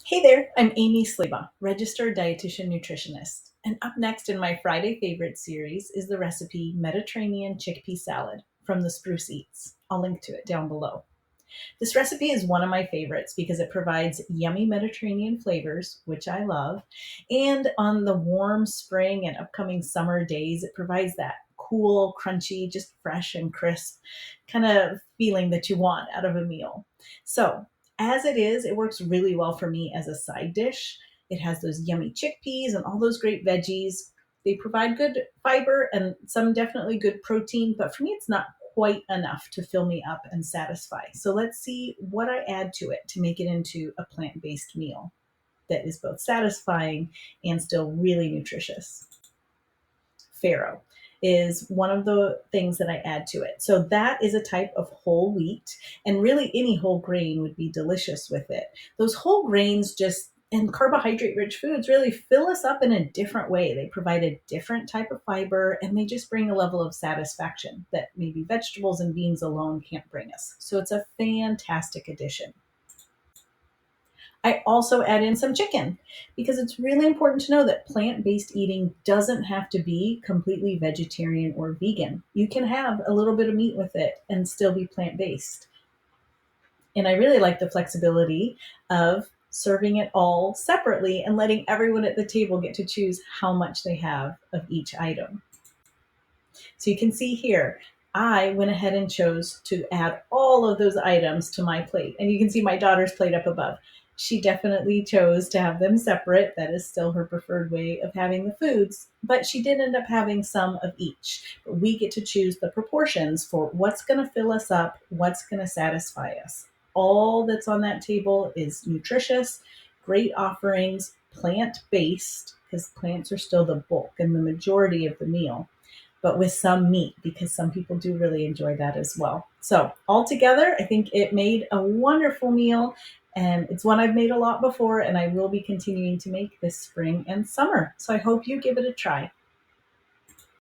Hey there, I'm Amy Sleba, registered dietitian nutritionist. And up next in my Friday favorite series is the recipe Mediterranean Chickpea Salad from the Spruce Eats. I'll link to it down below. This recipe is one of my favorites because it provides yummy Mediterranean flavors, which I love. And on the warm spring and upcoming summer days, it provides that cool, crunchy, just fresh and crisp kind of feeling that you want out of a meal. So, as it is, it works really well for me as a side dish. It has those yummy chickpeas and all those great veggies. They provide good fiber and some definitely good protein, but for me, it's not quite enough to fill me up and satisfy. So let's see what I add to it to make it into a plant based meal that is both satisfying and still really nutritious. Farro is one of the things that I add to it. So that is a type of whole wheat, and really any whole grain would be delicious with it. Those whole grains just and carbohydrate rich foods really fill us up in a different way. They provide a different type of fiber and they just bring a level of satisfaction that maybe vegetables and beans alone can't bring us. So it's a fantastic addition. I also add in some chicken because it's really important to know that plant based eating doesn't have to be completely vegetarian or vegan. You can have a little bit of meat with it and still be plant based. And I really like the flexibility of serving it all separately and letting everyone at the table get to choose how much they have of each item. So you can see here, I went ahead and chose to add all of those items to my plate. And you can see my daughter's plate up above. She definitely chose to have them separate. That is still her preferred way of having the foods, but she did end up having some of each. But we get to choose the proportions for what's going to fill us up, what's going to satisfy us. All that's on that table is nutritious, great offerings, plant based, because plants are still the bulk and the majority of the meal, but with some meat because some people do really enjoy that as well. So, altogether, I think it made a wonderful meal, and it's one I've made a lot before and I will be continuing to make this spring and summer. So, I hope you give it a try.